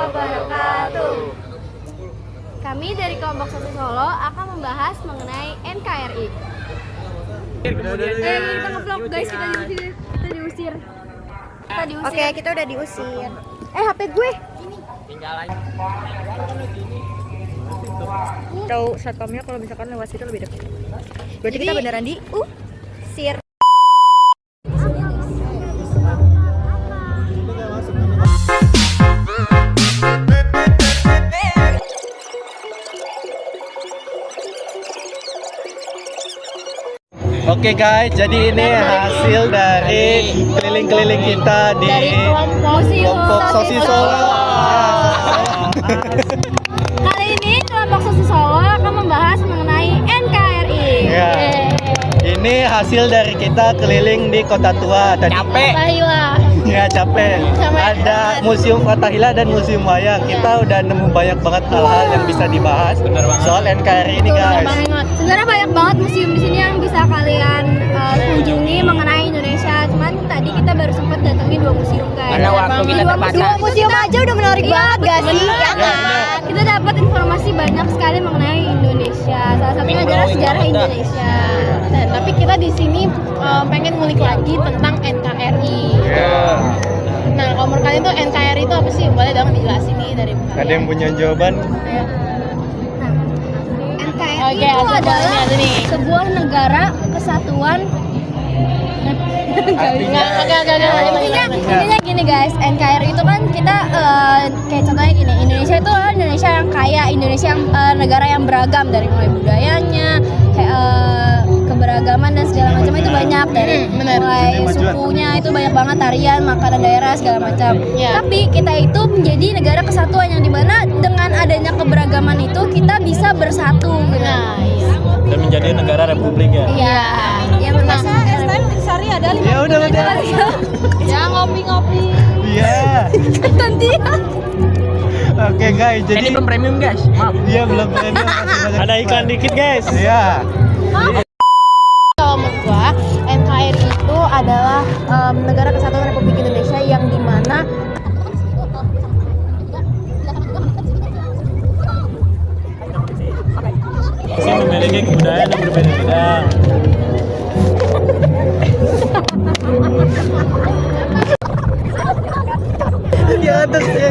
wabarakatuh. Kami dari kelompok Sosi Solo akan membahas mengenai NKRI. Kita nge-vlog guys, kita diusir. Oke, kita udah diusir. HP gue. Tinggal aja. Tahu satpamnya kalau misalkan lewat situ lebih dekat. Berarti kita beneran diusir. Oke guys, jadi ini hasil dari keliling-keliling kita di kelompok Sosi Solo. Kali ini kelompok Sosi Solo akan membahas mengenai NKRI. Ya. Ini hasil dari kita keliling di Kota Tua tadi. Capek. Ya capek. Ada Museum Fathahillah dan Museum Wayang. Kita udah nemu banyak banget hal-hal yang bisa dibahas soal NKRI ini guys. Sebenarnya banyak banget museum di sini yang bisa kalian kunjungi mengenai Indonesia. Cuman tadi kita baru sempat datengin 2 museum guys. Karena waktu kita terbatas. 2 museum aja udah menarik banget gak sih? Ya kan? Kita dapat informasi banyak sekali mengenai Indonesia. Salah satunya adalah sejarah Indonesia. Dan tapi kita di sini pengen ngulik lagi tentang NKRI. Nah, kalau menurut kalian tuh NKRI itu apa sih? Boleh dong dijelasin nih dari kalian. Ada yang punya jawaban? NKRI Oke, itu asal adalah bawahnya ada nih. sebuah negara kesatuan. Intinya gini guys, NKRI itu kan kita kayak contohnya gini, Indonesia itu Indonesia yang kaya, Indonesia yang negara yang beragam dari mulai budayanya, keberagaman dan segala macam itu banyak dari mulai sukunya itu banyak banget, tarian, makanan daerah segala macam. Tapi kita itu menjadi negara kesatuan yang dimana dengan adanya keberagaman itu kita bisa bersatu gitu. Nah, iya. Dan menjadi negara republik ya. Iya, ya bermasalah. Sari ada 5. Ya udah. Ya ngopi-ngopi. Iya. Oke guys, Ini jadi belum premium guys. Maaf. iya belum premium. Ada iklan dikit guys. Iya. Kalau menurut gua, NKRI itu adalah negara kesatuan Republik Indonesia yang dimana Memiliki kebudayaan yang berbeda-beda. Di atas ya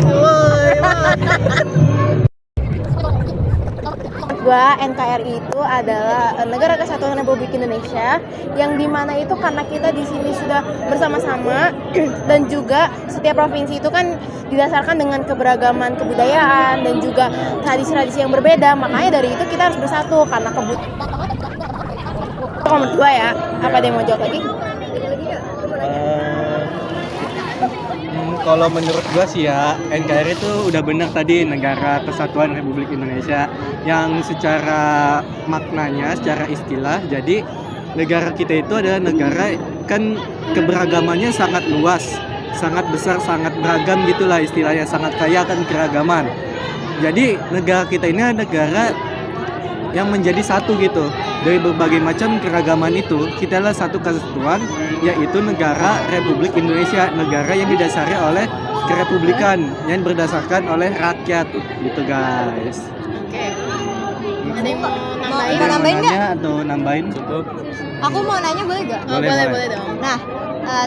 gua NKRI itu adalah negara kesatuan Republik Indonesia yang dimana itu karena kita di sini sudah bersama-sama dan juga setiap provinsi itu kan didasarkan dengan keberagaman kebudayaan dan juga tradisi-tradisi yang berbeda, makanya dari itu kita harus bersatu karena kalau menurut gua ya, apa ada yang mau jawab lagi? Kalau menurut gua sih ya, NKRI itu udah benar tadi Negara Kesatuan Republik Indonesia yang secara maknanya, secara istilah, jadi negara kita itu adalah negara kan keberagamannya sangat luas, sangat besar, sangat beragam gitulah istilahnya, sangat kaya akan keragaman. Jadi negara kita ini adalah negara yang menjadi satu gitu. Dari berbagai macam keragaman itu, kita adalah satu kesatuan, yaitu negara Republik Indonesia, negara yang didasari oleh kerepublikan, yang berdasarkan oleh rakyat, gitu guys. Oke. Ada yang mau Mau nambahin nggak? Atau nambahin? Cukup. Aku mau nanya boleh gak? boleh dong. Nah,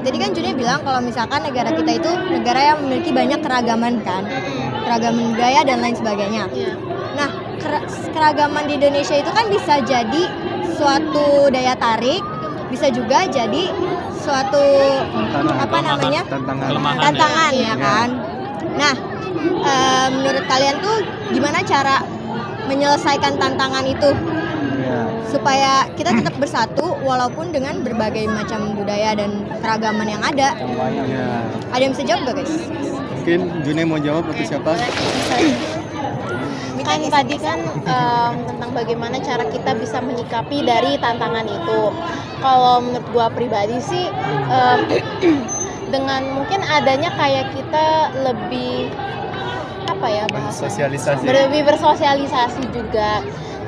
tadi kan Juni bilang kalau misalkan negara kita itu negara yang memiliki banyak keragaman kan, keragaman budaya dan lain sebagainya. Iya. Nah, keragaman di Indonesia itu kan bisa jadi suatu daya tarik, bisa juga jadi suatu tantangan ya kan. Nah, menurut kalian tuh gimana cara menyelesaikan tantangan itu supaya kita tetap bersatu walaupun dengan berbagai macam budaya dan keragaman yang ada? Ada yang bisa jawab gak guys? Mungkin Juni mau jawab atau siapa? Kan tadi kan tentang bagaimana cara kita bisa menyikapi dari tantangan itu. Kalau menurut gua pribadi sih dengan mungkin adanya kayak kita lebih apa ya bahasanya? Lebih bersosialisasi juga.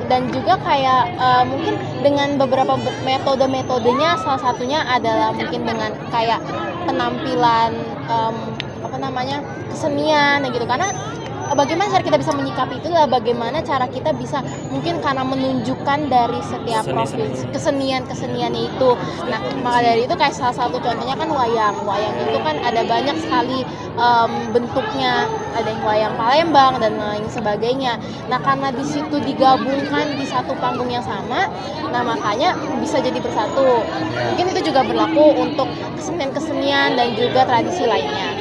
Dan juga kayak mungkin dengan beberapa metode-metodenya, salah satunya adalah mungkin dengan kayak penampilan kesenian gitu, karena bagaimana cara kita bisa menyikapi itu adalah bagaimana cara kita bisa mungkin karena menunjukkan dari setiap provinsi keseniannya itu. Nah, maka dari itu kayak salah satu contohnya kan wayang itu kan ada banyak sekali bentuknya, ada yang wayang Palembang dan lain sebagainya. Nah, karena di situ digabungkan di satu panggung yang sama, nah makanya bisa jadi bersatu. Mungkin itu juga berlaku untuk kesenian dan juga tradisi lainnya.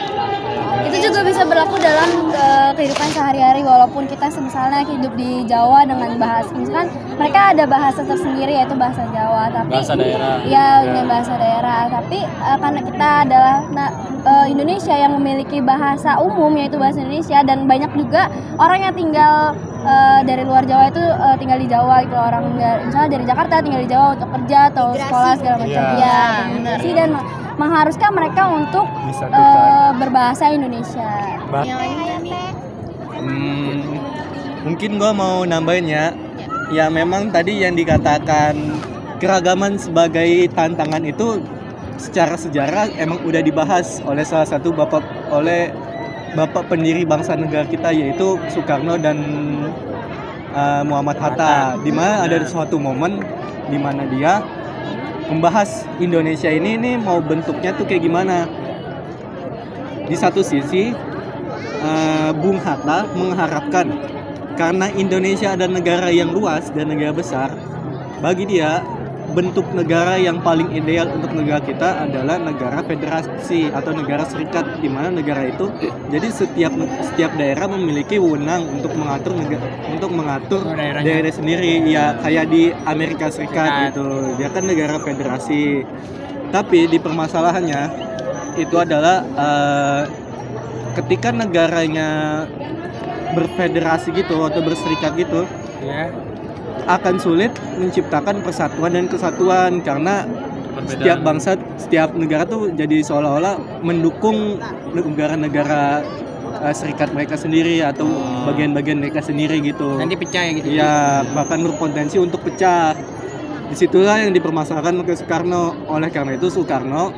Itu juga bisa berlaku dalam kehidupan sehari-hari, walaupun kita misalnya hidup di Jawa dengan bahasa, misalkan mereka ada bahasa tersendiri yaitu bahasa Jawa, tapi Bahasa daerah. ya dengan bahasa daerah, tapi karena kita adalah Indonesia yang memiliki bahasa umum yaitu bahasa Indonesia, dan banyak juga orang yang tinggal dari luar Jawa itu tinggal di Jawa gitu, orang misalnya dari Jakarta tinggal di Jawa untuk kerja atau sekolah segala macam, ya migrasi, dan mengharuskan mereka untuk berbahasa Indonesia. Mungkin gue mau nambahin ya memang tadi yang dikatakan keragaman sebagai tantangan itu secara sejarah emang udah dibahas oleh salah satu bapak pendiri bangsa negara kita, yaitu Soekarno dan Muhammad Hatta, di mana ada suatu momen di mana dia membahas Indonesia ini mau bentuknya tuh kayak gimana. Di satu sisi Bung Hatta mengharapkan karena Indonesia adalah negara yang luas dan negara besar, bagi dia bentuk negara yang paling ideal untuk negara kita adalah negara federasi atau negara serikat, di mana negara itu jadi setiap daerah memiliki wewenang untuk mengatur daerah sendiri, ya kayak di Amerika Serikat gitu. Dia kan negara federasi. Tapi di permasalahannya itu adalah ketika negaranya berfederasi gitu atau berserikat gitu, akan sulit menciptakan persatuan dan kesatuan, karena setiap bangsa, setiap negara tuh jadi seolah-olah mendukung negara-negara serikat mereka sendiri atau bagian-bagian mereka sendiri gitu. Nanti pecah ya gitu. Ya, bahkan berpotensi untuk pecah. Disitulah yang dipermasalahkan oleh Soekarno. Oleh karena itu Soekarno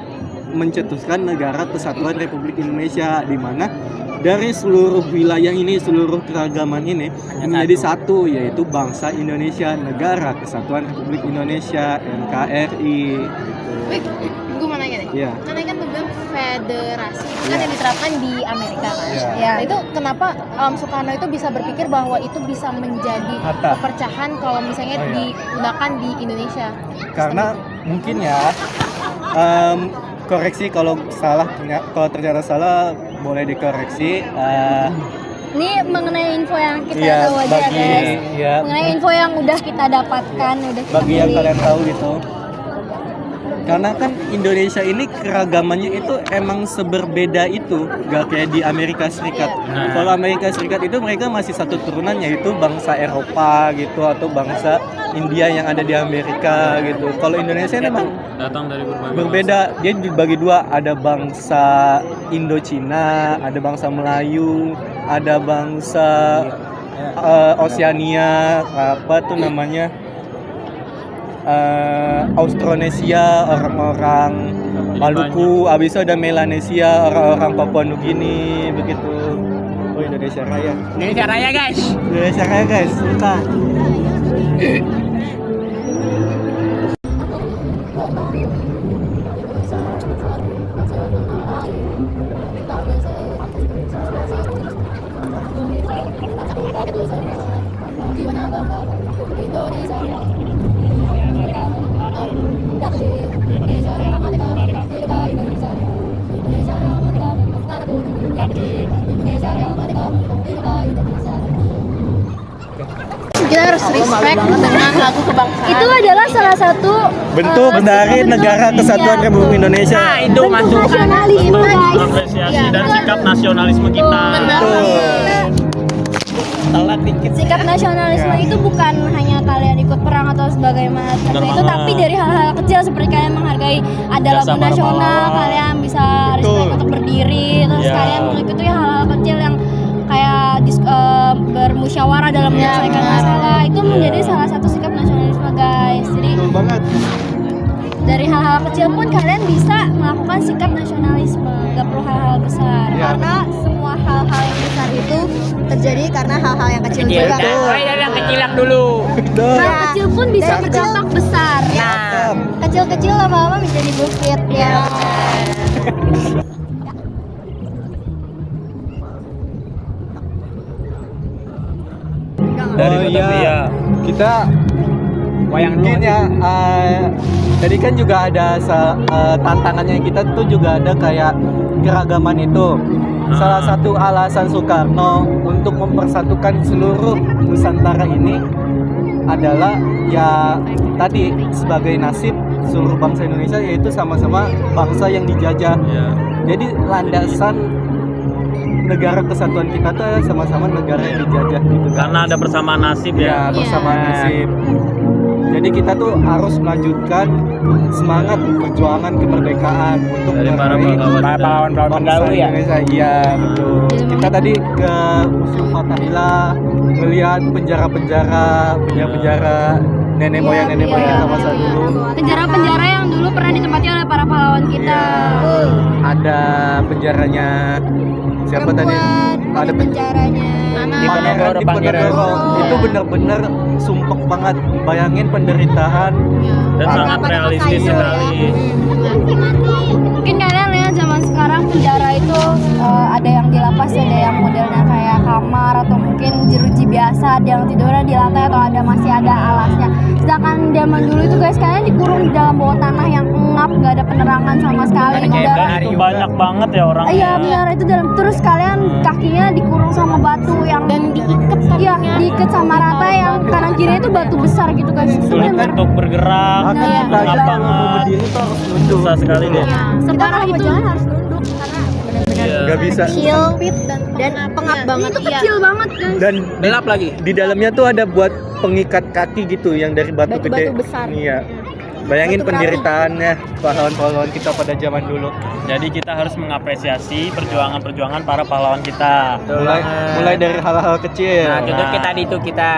mencetuskan negara Kesatuan Republik Indonesia, di mana dari seluruh wilayah ini, seluruh keragaman ini menjadi satu, yaitu bangsa Indonesia, Negara Kesatuan Republik Indonesia, NKRI. Wih, gue mau nanya deh. Iya. Karena kan lu bilang federasi itu kan yang diterapkan di Amerika kan. Ya. Itu kenapa Soekarno itu bisa berpikir bahwa itu bisa menjadi perpecahan kalau misalnya digunakan di Indonesia? Karena mungkin ya koreksi kalau salah, kalau ternyata salah boleh dikoreksi. Ini mengenai info yang kita tahu aja guys. Mengenai info yang udah kita dapatkan, udah kita bagi yang kalian tahu gitu. Karena kan Indonesia ini keragamannya itu emang seberbeda itu, gak kayak di Amerika Serikat. Kalau Amerika Serikat itu mereka masih satu turunan, yaitu bangsa Eropa gitu atau bangsa India yang ada di Amerika gitu. Kalau Indonesia ini emang Datang dari berbagai berbeda. Dia dibagi dua, ada bangsa Indochina, ada bangsa Melayu, ada bangsa Oseania, apa tuh namanya, Austronesia, orang-orang Maluku, habis itu ada Melanesia, orang-orang Papua Nugini, begitu. Oh, Indonesia Raya. Indonesia Raya guys. Indonesia Raya guys, kita. Kita harus respect dengan lagu kebangsaan. Itu adalah salah satu Bentuk dari Negara Kesatuan Republik Indonesia. Nah, itu bentuk masuk nasionalisme guys. Apresiasi dan sikap nasionalisme kita. Telat dikit. Sikap nasionalisme itu bukan hanya kalian ikut perang atau sebagaimana itu, tapi dari hal-hal kecil seperti kalian menghargai ada lagu nasional, kalian bisa respect untuk berdiri, terus kalian mengikuti hal-hal kecil yang kayak bermusyawarah dalam menyelesaikan masalah. Itu menjadi salah satu sikap nasionalisme guys. Jadi Betul banget. dari hal-hal kecil pun kalian bisa melakukan sikap nasionalisme, gak perlu hal-hal besar. Karena semua hal-hal yang besar itu terjadi karena hal-hal yang kecil juga. Mulai dari yang kecil yang dulu. Hal kecil pun bisa dari berdampak besar. Nah, Kecil-kecil lama-lama menjadi bukit ya. Dari Oh, Batavia. iya. Kita wayang mungkin ya tadi kan juga ada tantangannya kita tuh juga ada kayak keragaman itu. Salah satu alasan Soekarno untuk mempersatukan seluruh Nusantara ini adalah ya tadi sebagai nasib seluruh bangsa Indonesia, yaitu sama-sama bangsa yang dijajah. Ya. Jadi landasan negara kesatuan kita tuh sama-sama negara yang dijajah gitu kan. Karena ada persamaan nasib Ya, ya. bersama nasib. Jadi kita tuh harus melanjutkan semangat perjuangan kemerdekaan untuk Dari para meraih pahlawan bangsa pendahulu ya. Indonesia. Iya, betul. Kita tadi ke Museum Fathahillah melihat penjara-penjara nenek moyang kita masa dulu. Penjara-penjara yang dulu pernah ditempati oleh para pahlawan kita. Ada penjaranya siapa tadi? Ada penjaranya. Pangeran Diponegoro. Itu benar-benar sumpek banget. Bayangin penderitaan. Dan sangat realistis sekali. Mungkin kalian lihat zaman sekarang penjara itu ada yang di lapas, ada yang modelnya kayak kamar atau mungkin jeruji biasa, ada yang tidurnya di lantai atau masih ada alasnya. Sedangkan zaman dulu itu guys, kalian dikurung di dalam bawah tanah yang engap, nggak ada penerangan sama sekali. Dan itu banyak banget ya orang. Iya benar, itu dalam terus kalian kakinya dikurung sama batu yang Dan diikat iya diikat sama rata yang kanan kiri itu batu besar gitu guys. Itu Sulit benar. untuk bergerak. Bahkan Iya, kita aja Ngap kalau mau banget. berdiri tuh harus nunduk. Susah sekali deh. Sekarang itu Jalan harus nunduk karena benar-benar Iya. Nggak bisa. kecil dan dan pengap banget. itu kecil banget guys. Dan gelap lagi. di dalamnya tuh ada buat pengikat kaki gitu yang dari batu Batu-batu gede. besar. Iya. Bayangin Batu penderitaannya pahlawan-pahlawan kita pada zaman dulu. Jadi kita harus mengapresiasi perjuangan-perjuangan para pahlawan kita. Mulai dari hal-hal kecil. Nah, contoh kita di itu kita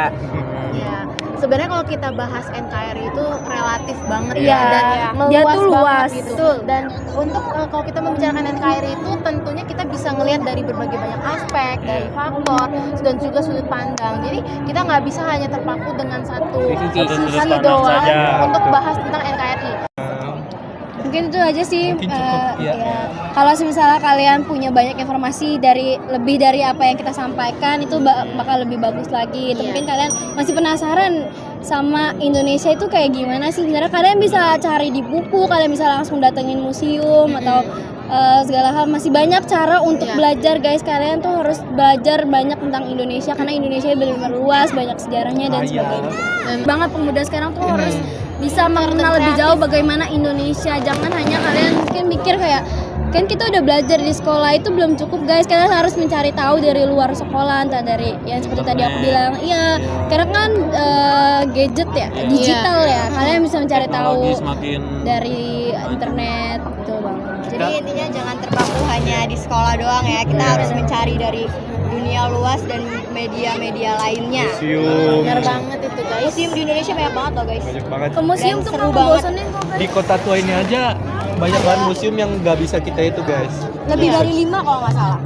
Iya. Sebenarnya kalau kita bahas NKRI itu relatif banget Iya, dan dia meluas tuh luas. banget gitu. Dan untuk kalau kita membicarakan NKRI itu tentunya kita bisa ngelihat dari berbagai banyak aspek, dari faktor dan juga sudut pandang. Jadi kita nggak bisa hanya terpaku dengan satu Satu sudut sisi pandang doang saja. untuk bahas tentang NKRI. Mungkin itu aja sih. Mungkin cukup, ya. Kalau misalnya kalian punya banyak informasi lebih dari apa yang kita sampaikan, itu bakal lebih bagus lagi. Mungkin kalian masih penasaran sama Indonesia itu kayak gimana sih? Sebenarnya kalian bisa cari di buku, kalian bisa langsung datengin museum atau segala hal. Masih banyak cara untuk belajar guys. Kalian tuh harus belajar banyak tentang Indonesia karena Indonesia benar-benar luas, banyak sejarahnya dan sebagainya. Dan banget pemuda sekarang tuh harus bisa mengenal lebih jauh bagaimana Indonesia. Jangan hanya kalian mungkin mikir kayak kan kita udah belajar di sekolah itu belum cukup guys. Kalian harus mencari tahu dari luar sekolah, entah dari yang seperti tadi aku bilang. Iya, karena kan gadget ya, digital ya. Kalian bisa mencari tahu Teknologi semakin dari internet gitu bang. Jadi intinya jangan terpaku hanya di sekolah doang ya. Kita harus mencari dari dunia luas dan media-media lainnya. Museum. Benar banget itu guys. Museum di Indonesia banyak banget loh guys. Banyak banget. Ke museum Dan tuh seru nggak banget. ngebosenin kok guys. Di kota tua ini aja banyak banget museum yang nggak bisa kita itu guys. Lebih dari 5 kalau nggak salah.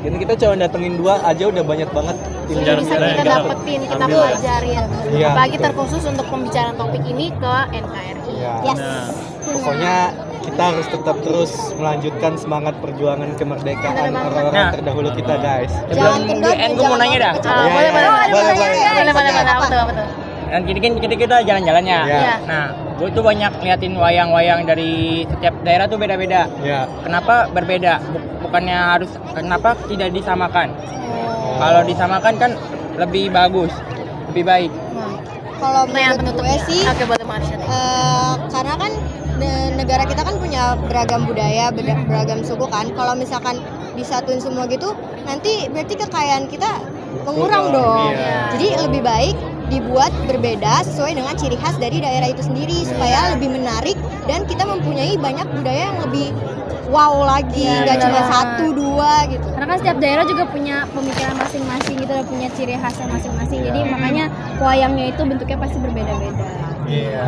Ini kita cuma datengin 2 aja udah banyak banget. Sejarah Bisa kita kita yang dapetin, kita ambil. pelajarin. Iya, Apalagi betul. terkhusus untuk pembicaraan topik ini ke NKRI. Ya. Yes. Nah, Pokoknya kita harus tetap terus melanjutkan semangat perjuangan kemerdekaan orang-orang Nah. terdahulu kita guys. Jangan Sebelum kendor di end gue mau nanya dah. Ah, Iya, boleh, iya. boleh, Apa? betul. Dan jadi kan kita jalan-jalannya. Iya. Nah, gue tuh banyak liatin wayang-wayang dari setiap daerah tuh beda-beda. Ya. Kenapa berbeda? Bukannya harus kenapa tidak disamakan? Kalau disamakan kan lebih bagus, lebih baik. Kalau Pertanyaan menurut gue penutupnya. sih Oke, boleh Marsha. karena kan negara kita kan punya beragam budaya, beragam suku kan. Kalau misalkan disatuin semua gitu, nanti berarti kekayaan kita mengurang dong. Iya. Jadi lebih baik dibuat berbeda sesuai dengan ciri khas dari daerah itu sendiri supaya lebih menarik dan kita mempunyai banyak budaya yang lebih wow lagi, nggak cuma benar. 1-2 gitu. Karena kan setiap daerah juga punya pemikiran masing-masing gitu, dan punya ciri khasnya masing-masing. Jadi makanya wayangnya itu bentuknya pasti berbeda-beda. Iya.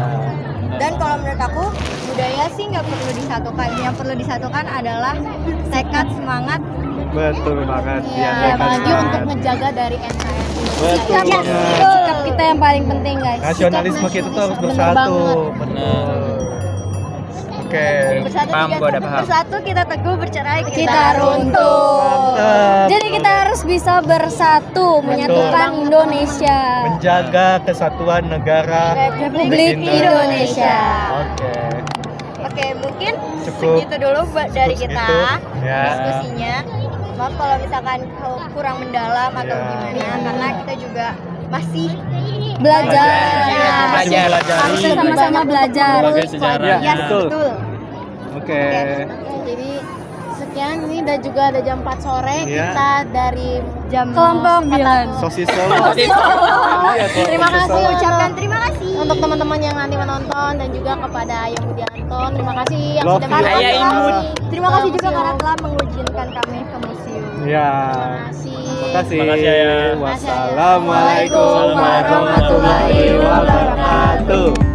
Dan kalau menurut aku budaya sih nggak perlu disatukan. Yang perlu disatukan adalah tekad, semangat Betul banget. Ya, Iya, apalagi kan. untuk ngejaga dari NKRI. Betul banget. Sikap kita yang paling penting guys. Nasionalisme kita tuh harus Bener bersatu. banget. Betul. Oke. Bersatu Paham, kita gua udah paham. bersatu kita teguh, bercerai Kita runtuh. Mantap. Jadi kita harus bisa bersatu menyatukan Indonesia. Menjaga kesatuan negara Republik Indonesia. Oke. Oke, mungkin Cukup. segitu dulu dari Cukup kita segitu. Ya. diskusinya. Maaf kalau misalkan kurang mendalam atau Ya. gimana, karena kita juga masih Belajar. Belajar. Harus sama-sama belajar. Sebagai sejarah. Ya, ya betul. betul. Oke. Jadi sekian ini dan juga ada jam 4 sore Iya. kita dari jam Kelompok 9. Sosis solo. Iya, Terima kasih sosis solo. Ucapkan terima kasih. untuk teman-teman yang nanti menonton dan juga kepada Ayah Budianto. Terima kasih yang Love sudah you. menonton. Ayah Imut. Terima kasih juga Museum. karena telah mengizinkan kami ke museum. Ya. Terima kasih. Terima kasih. Terima kasih, Ayah. Wassalamualaikum warahmatullahi wabarakatuh.